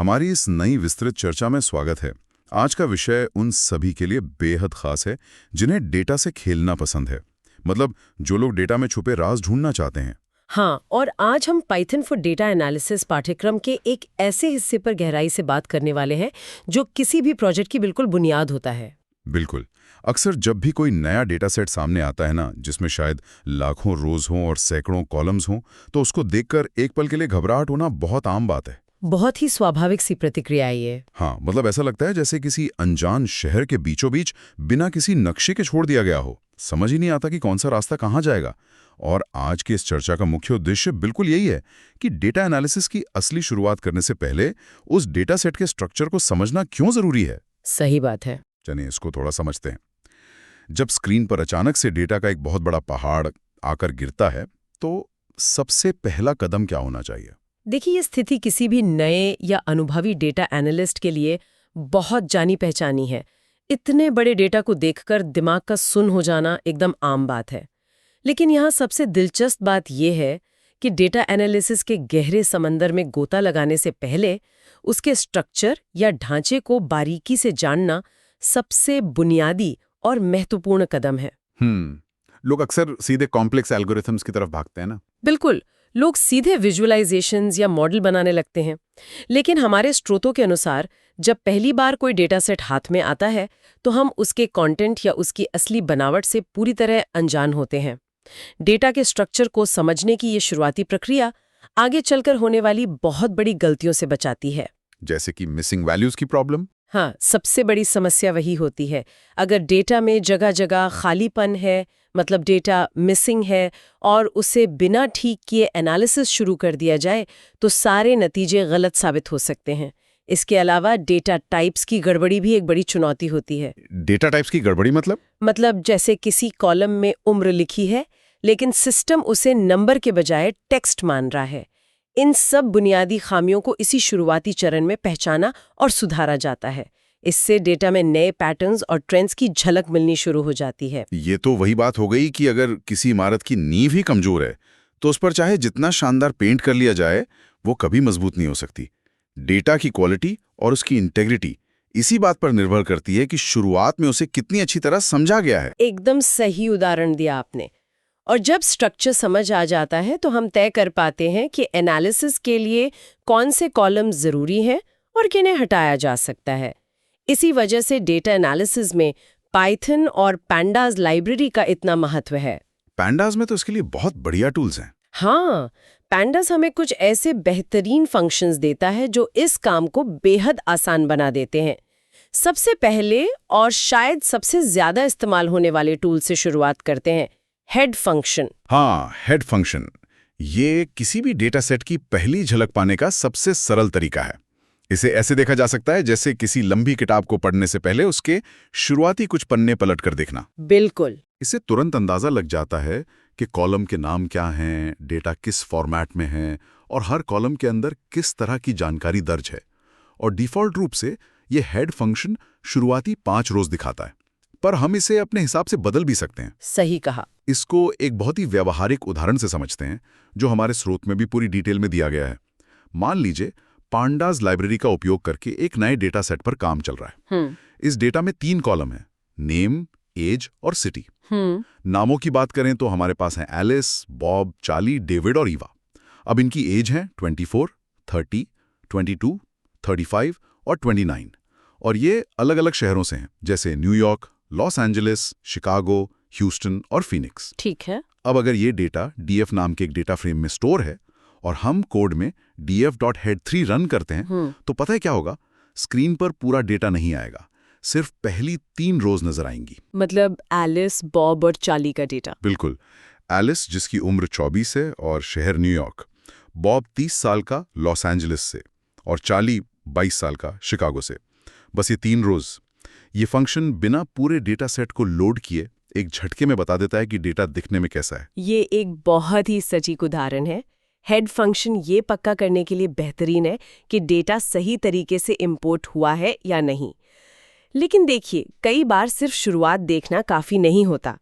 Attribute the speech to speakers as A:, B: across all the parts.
A: हमारी इस नई विस्तृत चर्चा में स्वागत है। आज का विषय उन सभी के लिए बेहद खास है जिन्हें डेटा से खेलना पसंद है। मतलब जो लोग डेटा में छुपे राज ढूंढना चाहते हैं।
B: हाँ, और आज हम पाइथन फॉर डेटा एनालिसिस पाठ्यक्रम के एक ऐसे हिस्से पर गहराई से बात करने वाले हैं जो किसी भी प्रोजेक्ट की बिल्कुल बुनियाद होता है।
A: बिल्कुल। अक्सर जब भी कोई नया डेटा सेट सामने आता है ना, जिसमें शायद लाखों रोज हों और सैकड़ों कॉलम्स हों, तो उसको देखकर एक पल के लिए घबराहट होना बहुत आम बात है।
B: बहुत ही स्वाभाविक सी प्रतिक्रिया है ये।
A: हाँ, मतलब ऐसा लगता है जैसे किसी अनजान शहर के बीचों बीच बिना किसी नक्शे के छोड़ दिया गया हो। समझ ही नहीं आता कि कौन सा रास्ता कहाँ जाएगा। और आज की इस चर्चा का मुख्य उद्देश्य बिल्कुल यही है कि डेटा एनालिसिस की असली शुरुआत करने से पहले उस डेटा सेट के स्ट्रक्चर को समझना क्यों जरूरी है।
B: सही बात है।
A: चलिए इसको थोड़ा समझते हैं। जब स्क्रीन पर अचानक से डेटा का एक बहुत बड़ा पहाड़ आकर गिरता है, तो सबसे पहला कदम क्या होना चाहिए?
B: देखिए, ये स्थिति किसी भी नए या अनुभवी डेटा एनालिस्ट के लिए बहुत जानी पहचानी है। इतने बड़े डेटा को देखकर दिमाग का सुन्न हो जाना एकदम आम बात है। लेकिन यहाँ सबसे दिलचस्प बात यह है कि डेटा एनालिसिस के गहरे समंदर में गोता लगाने से पहले उसके स्ट्रक्चर या ढांचे को बारीकी से जानना सबसे बुनियादी और महत्वपूर्ण कदम है।
C: लोग अक्सर सीधे कॉम्प्लेक्स एल्गोरिथम्स की तरफ भागते हैं ना।
B: बिल्कुल, लोग सीधे विजुअलाइजेशंस या मॉडल बनाने लगते हैं। लेकिन हमारे स्रोतों के अनुसार जब पहली बार कोई डेटा सेट हाथ में आता है तो हम उसके कंटेंट या उसकी असली बनावट से पूरी तरह अनजान होते हैं। डेटा के स्ट्रक्चर को समझने की ये शुरुआती प्रक्रिया आगे चलकर होने वाली बहुत बड़ी गलतियों से बचाती है।
C: जैसे कि मिसिंग वैल्यूज की प्रॉब्लम।
B: हाँ, सबसे बड़ी समस्या वही होती है। अगर डेटा में जगह जगह खालीपन है, मतलब डेटा मिसिंग है, और उसे बिना ठीक किए एनालिसिस शुरू कर दिया जाए तो सारे नतीजे गलत साबित हो सकते हैं। इसके अलावा डेटा टाइप्स की गड़बड़ी भी एक बड़ी चुनौती होती है।
C: डेटा टाइप्स की गड़बड़ी मतलब
B: जैसे किसी कॉलम में उम्र लिखी है लेकिन सिस्टम उसे नंबर के बजाय टेक्स्ट मान रहा है। इन सब बुनियादी खामियों को इसी शुरुआती चरण में पहचाना और सुधारा जाता है। इससे डेटा में नए पैटर्न्स और ट्रेंड्स की झलक मिलनी शुरू हो जाती है।
C: ये तो वही बात हो गई कि अगर किसी इमारत की नींव ही कमजोर है तो उस पर चाहे जितना शानदार पेंट कर लिया जाए वो कभी मजबूत नहीं हो सकती। डेटा की क्वालिटी और उसकी इंटेग्रिटी इसी बात पर निर्भर करती है कि शुरुआत में उसे कितनी अच्छी तरह समझा गया है।
B: एकदम सही उदाहरण दिया आपने। और जब स्ट्रक्चर समझ आ जाता है तो हम तय कर पाते हैं कि एनालिसिस के लिए कौन से कॉलम जरूरी हैं और किन्हें हटाया जा सकता है। इसी वजह से डेटा एनालिसिस में पाइथन और पैंडाज लाइब्रेरी का इतना महत्व है।
C: पैंडाज में तो इसके लिए बहुत बढ़िया टूल्स हैं।
B: हाँ, पैंडाज हमें कुछ ऐसे बेहतरीन फंक्शंस देता है जो इस काम को बेहद आसान बना देते हैं। सबसे पहले और शायद सबसे ज्यादा इस्तेमाल होने वाले टूल से शुरुआत करते हैं, हेड फंक्शन।
C: हाँ, हेड फंक्शन। ये किसी भी डेटा सेट की पहली झलक पाने का सबसे सरल तरीका है। इसे ऐसे देखा जा सकता है जैसे किसी लंबी किताब को पढ़ने से पहले उसके शुरुआती कुछ पन्ने पलट कर देखना।
B: बिल्कुल।
C: इससे तुरंत अंदाजा लग जाता है कि कॉलम के नाम क्या हैं, डेटा किस फॉर्मेट में है और हर कॉलम के अंदर किस तरह की जानकारी दर्ज है। और डिफ़ॉल्ट रूप से ये हेड फंक्शन शुरुआती 5 रोज दिखाता है, पर हम इसे अपने हिसाब से बदल भी सकते हैं।
B: सही कहा।
C: इसको एक बहुत ही व्यावहारिक उदाहरण से समझते हैं जो हमारे स्रोत में भी पूरी डिटेल में दिया गया है। मान लीजिए पांडाज लाइब्रेरी का उपयोग करके एक नए डेटा सेट पर काम चल रहा है। इस डेटा में 3 कॉलम हैं, नेम, एज और सिटी। नामों की बात करें तो हमारे पास हैं एलिस, बॉब, चार्ली, डेविड और ईवा। अब इनकी एज है 24, 30, 22, 35 और 29, और ये अलग अलग शहरों से हैं, जैसे New York, Los Angeles, Chicago, Houston और फिनिक्स।
B: ठीक है।
C: अब अगर ये डेटा डीएफ नाम के एक डेटा फ्रेम में स्टोर है और हम कोड में df.head3 रन करते हैं तो पता है क्या होगा? स्क्रीन पर पूरा डेटा नहीं आएगा, सिर्फ पहली 3 रोज नजर आएंगी।
B: मतलब एलिस, बॉब और चार्ली का डेटा।
C: बिल्कुल। एलिस जिसकी उम्र 24 है और शहर न्यूयॉर्क, बॉब 30 साल का लॉस एंजलिस से और चार्ली 22 साल का शिकागो से। बस ये 3 रोज। ये फंक्शन बिना पूरे डेटा सेट को लोड किए एक झटके में बता देता है कि डेटा दिखने में कैसा है।
B: ये एक बहुत ही सटीक उदाहरण है। हेड फंक्शन ये पक्का करने के लिए बेहतरीन है कि डेटा सही तरीके से इंपोर्ट हुआ है या नहीं। लेकिन देखिए, कई बार सिर्फ शुरुआत देखना काफी नहीं होता।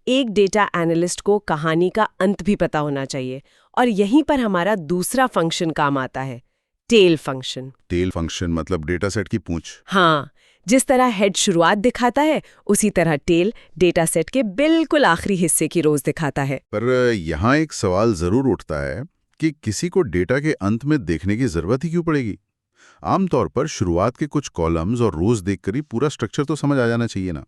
B: एक डेटा एनालिस्ट को कहानी का अंत भी पता होना चाहिए, और यहीं पर हमारा दूसरा फंक्शन काम आता है, टेल फंक्शन।
C: टेल फंक्शन मतलब डेटा सेट की पूंछ।
B: हाँ, जिस तरह हेड शुरुआत दिखाता है उसी तरह टेल डेटा सेट के बिल्कुल आखिरी हिस्से की रोज दिखाता है।
C: पर यहाँ एक सवाल जरूर उठता है कि किसी को डेटा के अंत में देखने की जरूरत ही क्यों पड़ेगी? आमतौर पर शुरुआत के कुछ कॉलम्स और रोज देखकर ही पूरा स्ट्रक्चर तो समझ आ जाना चाहिए ना।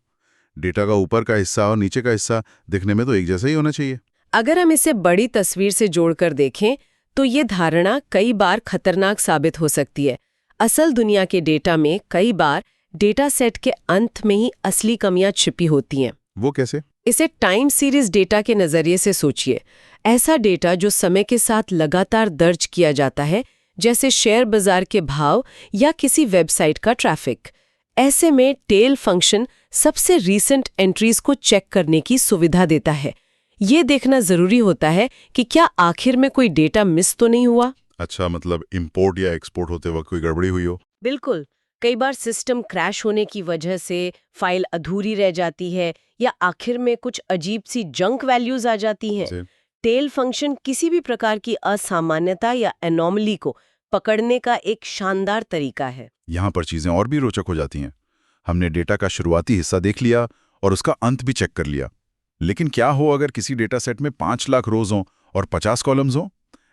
C: डेटा का ऊपर का हिस्सा और नीचे का हिस्सा दिखने में तो एक जैसा ही होना चाहिए।
B: अगर हम इसे बड़ी तस्वीर से जोड़कर देखें तो ये धारणा कई बार खतरनाक साबित हो सकती है। असल दुनिया के डेटा में कई बार डेटा सेट के अंत में ही असली कमियां छिपी होती हैं।
C: वो कैसे?
B: इसे टाइम सीरीज डेटा के नजरिए से सोचिए। ऐसा डेटा जो समय के साथ लगातार दर्ज किया जाता है, जैसे शेयर बाजार के भाव या किसी वेबसाइट का ट्रैफिक। ऐसे में टेल फंक्शन सबसे रीसेंट एंट्रीज को चेक करने की सुविधा देता है। ये देखना जरूरी होता है कि क्या आखिर में कोई डेटा मिस तो नहीं हुआ।
C: अच्छा, मतलब इंपोर्ट या एक्सपोर्ट होते वक्त कोई गड़बड़ी हुई हो?
B: बिल्कुल। कई बार सिस्टम क्रैश होने की वजह से फाइल अधूरी रह जाती है या आखिर में कुछ अजीब सी जंक वैल्यूज आ जाती हैं। टेल फंक्शन किसी भी प्रकार की असामान्यता या एनोमली को पकड़ने का एक शानदार तरीका है।
C: यहाँ पर चीजें और भी रोचक हो जाती हैं। हमने डेटा का शुरुआती हिस्सा देख लिया और उसका अंत भी चेक कर लिया, लेकिन क्या हो अगर किसी डेटा सेट में 5 लाख रोज हों और 50 कॉलम्स हों?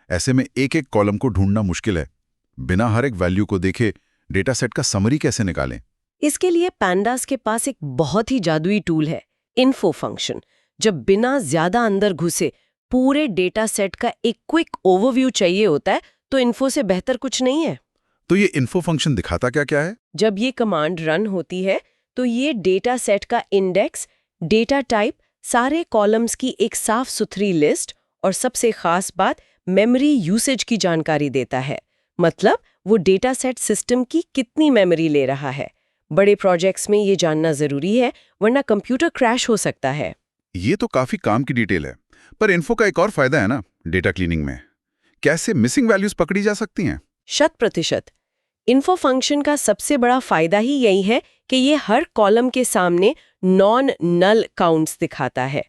C: ऐसे में एक एक कॉलम को ढूंढना मुश्किल है। बिना हर एक वैल्यू को देखे डेटा सेट का समरी कैसे निकालें?
B: इसके लिए पैंडास के पास एक बहुत ही जादुई टूल है, इन्फो फंक्शन। जब बिना ज्यादा अंदर घुसे पूरे डेटा सेट का एक क्विक ओवरव्यू चाहिए होता है तो इन्फो से बेहतर कुछ नहीं है।
C: तो ये इन्फो फंक्शन दिखाता क्या क्या है?
B: जब ये कमांड रन होती है तो ये डेटा सेट का इंडेक्स, डेटा टाइप, सारे कॉलम्स की एक साफ सुथरी लिस्ट और सबसे खास बात मेमोरी यूसेज की जानकारी देता है। मतलब वो डेटा सेट सिस्टम की कितनी मेमोरी ले रहा है। बड़े प्रोजेक्ट्स में ये जानना जरूरी है, वरना कंप्यूटर क्रैश हो सकता है।
C: ये तो काफी काम की डिटेल है। पर इन्फो का एक और फायदा है ना डेटा क्लीनिंग में। कैसे मिसिंग वैल्यूज पकड़ी जा सकती हैं?
B: 100%। इन्फो फंक्शन का सबसे बड़ा फायदा ही यही है कि ये हर कॉलम के सामने नॉन नल काउंट्स दिखाता है।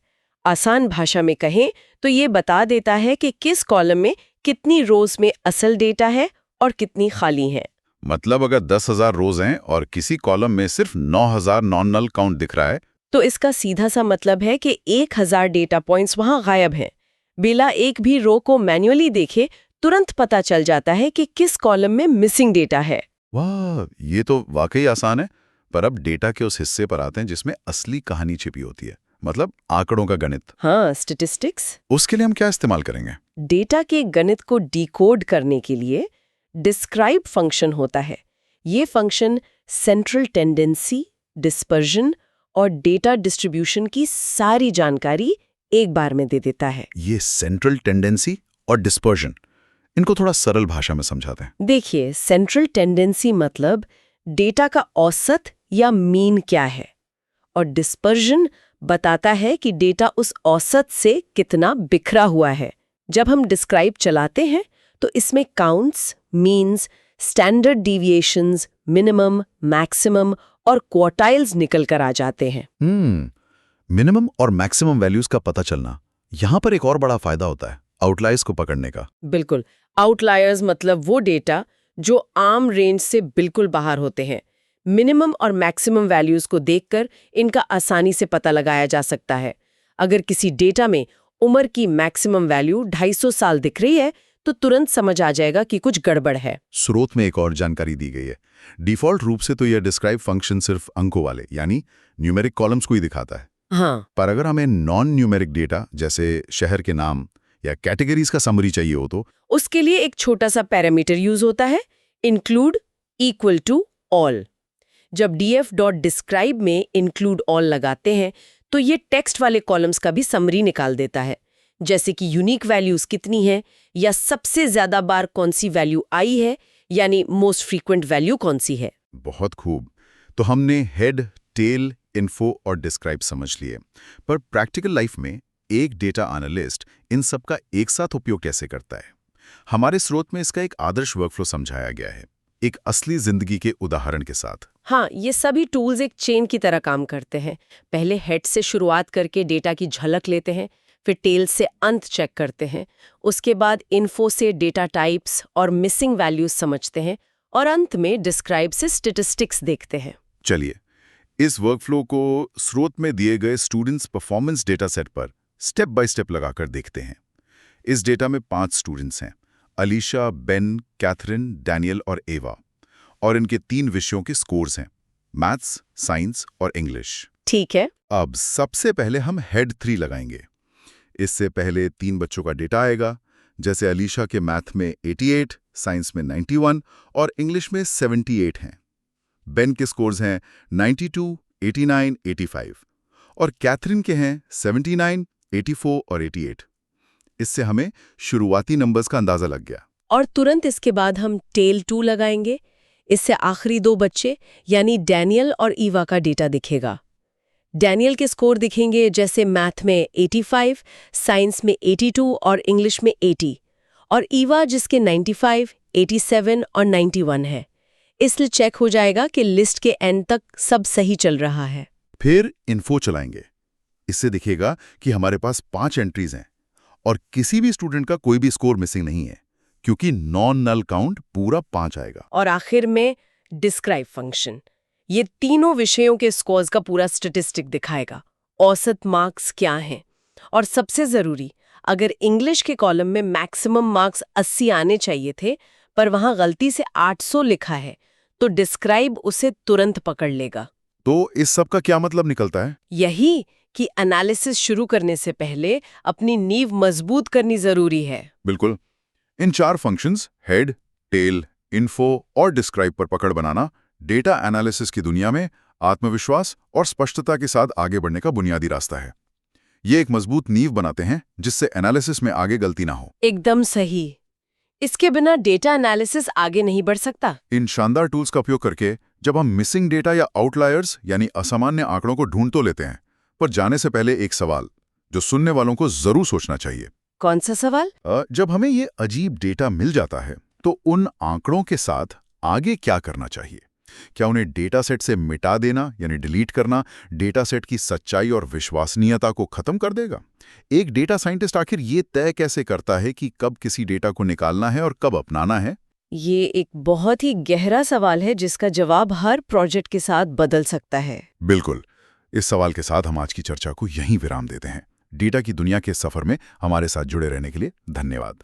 B: आसान भाषा में कहें तो ये बता देता है कि किस कॉलम में कितनी रोज में असल डेटा है और कितनी खाली हैं।
C: मतलब अगर 10,000 रोज हैं और किसी कॉलम में सिर्फ 9,000 नॉन नल काउंट दिख रहा है,
B: तो इसका सीधा सा मतलब है कि 1000 डेटा पॉइंट्स वहां गायब हैं। बिना एक भी रो को मैन्युअली देखे तुरंत पता चल जाता है कि किस कॉलम में मिसिंग डेटा है।
C: वाह, ये तो वाकई आसान है। पर अब डेटा के उस हिस्से पर आते हैं जिसमें असली कहानी छिपी होती है, मतलब आंकड़ों का गणित।
B: हाँ, स्टैटिस्टिक्स।
C: उसके लिए हम क्या इस्तेमाल करेंगे?
B: डेटा के गणित को डिकोड करने के लिए डिस्क्राइब फंक्शन होता है। ये फंक्शन सेंट्रल टेंडेंसी, डिस्पर्जन और डेटा डिस्ट्रीब्यूशन की सारी जानकारी एक बार में दे देता है।
C: ये सेंट्रल टेंडेंसी और डिस्पर्जन, इनको थोड़ा सरल भाषा में समझाते हैं।
B: देखिए, सेंट्रल टेंडेंसी मतलब डेटा का औसत या मीन क्या है, और डिस्पर्जन बताता है कि डेटा उस औसत से कितना बिखरा हुआ है। जब हम डिस्क्राइब चलाते हैं तो इसमें counts, means, standard deviations, minimum, maximum और क्वार्टाइल्स निकल कर आ जाते हैं।
C: मिनिमम और मैक्सिमम वैल्यूज का पता चलना, यहाँ पर एक और बड़ा फायदा होता है आउटलायर्स को पकड़ने का।
B: बिल्कुल। आउटलायर्स मतलब वो डेटा जो आम रेंज से बिल्कुल बाहर होते हैं। मिनिमम और मैक्सिमम वैल्यूज को देखकर इनका आसानी से पता लगाया जा सकता है। अगर किसी डेटा में उम्र की मैक्सिमम वैल्यू 250 साल दिख रही है तो तुरंत समझ आ जाएगा कि कुछ गड़बड़ है।
C: स्रोत में एक और जानकारी दी गई है। डिफॉल्ट रूप से तो यह डिस्क्राइब फंक्शन सिर्फ अंकों वाले यानी न्यूमेरिक कॉलम्स को ही दिखाता है।
B: हाँ।
C: पर अगर हमें नॉन न्यूमेरिक डेटा जैसे शहर के नाम या कैटेगरीज का समरी चाहिए हो तो
B: उसके लिए एक छोटा सा पैरामीटर यूज होता है, इंक्लूड इक्वल टू ऑल। जब df.describe में इंक्लूड ऑल लगाते हैं तो ये टेक्स्ट वाले कॉलम्स का भी समरी निकाल देता है, जैसे कि यूनिक वैल्यूज कितनी है या सबसे ज्यादा बार कौन सी वैल्यू आई है, यानी मोस्ट फ्रीक्वेंट वैल्यू कौन सी है।
C: बहुत खूब। तो हमने हेड, टेल, इन्फो और डिस्क्राइब समझ लिए, पर प्रैक्टिकल लाइफ में एक डेटा एनालिस्ट इन सब का एक साथ उपयोग कैसे करता है? हमारे स्रोत में इसका एक आदर्श वर्कफ्लो समझाया गया है, एक असली जिंदगी के उदाहरण के साथ।
B: हाँ, ये सभी टूल्स एक चेन की तरह काम करते हैं। पहले हेड से शुरुआत करके डेटा की झलक लेते हैं, फिर टेल से अंत चेक करते हैं, उसके बाद इन्फो से डेटा टाइप्स और मिसिंग वैल्यूज समझते हैं, और अंत में डिस्क्राइब से स्टैटिस्टिक्स देखते हैं।
C: चलिए, इस वर्कफ्लो को स्रोत में दिए गए स्टूडेंट्स परफॉर्मेंस डेटा सेट पर स्टेप बाय स्टेप लगाकर देखते हैं। इस डेटा में 5 स्टूडेंट्स हैं, अलीशा, बेन, कैथरीन, डैनियल और एवा, और इनके 3 विषयों के स्कोर्स हैं, मैथ्स, साइंस और इंग्लिश।
B: ठीक है।
C: अब सबसे पहले हम हेड 3 लगाएंगे। इससे पहले 3 बच्चों का डेटा आएगा, जैसे अलीशा के मैथ में 88, साइंस में 91 और इंग्लिश में 78 हैं। बेन के स्कोर्स हैं 92, 89, 85 और कैथरीन के हैं 79, 84 और 88। इससे हमें शुरुआती नंबर्स का अंदाजा लग गया।
B: और तुरंत इसके बाद हम टेल 2 लगाएंगे। इससे आखिरी 2 बच्चे यानी डैनियल और ईवा का डेटा दिखेगा। डैनियल के स्कोर दिखेंगे जैसे मैथ में 85, साइंस में 82 और इंग्लिश में 80, और ईवा जिसके 95, 87 और 91 है। इसलिए चेक हो जाएगा कि लिस्ट के एंड तक सब सही चल रहा है।
C: फिर इन्फो चलाएंगे। इससे दिखेगा कि हमारे पास 5 एंट्रीज हैं और किसी भी स्टूडेंट का कोई भी स्कोर मिसिंग नहीं है, क्योंकि नॉन नल काउंट पूरा 5 आएगा।
B: और आखिर में डिस्क्राइब फंक्शन ये तीनों विषयों के स्कोर्स का पूरा स्टैटिस्टिक दिखाएगा, औसत मार्क्स क्या हैं, और सबसे जरूरी, अगर इंग्लिश के कॉलम में मैक्सिमम मार्क्स 80 आने चाहिए थे पर वहां गलती से 800 लिखा है, तो डिस्क्राइब उसे तुरंत पकड़ लेगा।
C: तो इस सब का क्या मतलब निकलता है?
B: यही कि एनालिसिस शुरू करने से पहले अपनी नींव मजबूत करनी जरूरी है।
C: बिल्कुल। इन 4 फंक्शंस हेड, टेल, इन्फो और डिस्क्राइब पर पकड़ बनाना डेटा एनालिसिस की दुनिया में आत्मविश्वास और स्पष्टता के साथ आगे बढ़ने का बुनियादी रास्ता है। ये एक मजबूत नींव बनाते हैं जिससे एनालिसिस में आगे गलती ना हो।
B: एकदम सही। इसके बिना डेटा एनालिसिस आगे नहीं बढ़ सकता।
C: इन शानदार टूल्स का उपयोग करके जब हम मिसिंग डेटा या आउटलायर्स यानी असामान्य आंकड़ों को ढूंढ तो लेते हैं, पर जाने से पहले एक सवाल जो सुनने वालों को जरूर सोचना चाहिए।
B: कौन सा सवाल?
C: जब हमें ये अजीब डेटा मिल जाता है तो उन आंकड़ों के साथ आगे क्या करना चाहिए? क्या उन्हें डेटा सेट से मिटा देना यानी डिलीट करना डेटा सेट की सच्चाई और विश्वसनीयता को खत्म कर देगा? एक डेटा साइंटिस्ट आखिर ये तय कैसे करता है कि कब किसी डेटा को निकालना है और कब अपनाना है?
B: ये एक बहुत ही गहरा सवाल है जिसका जवाब हर प्रोजेक्ट के साथ बदल सकता है।
C: बिल्कुल। इस सवाल के साथ हम आज की चर्चा को यहीं विराम देते हैं। डेटा की दुनिया के सफर में हमारे साथ जुड़े रहने के लिए धन्यवाद।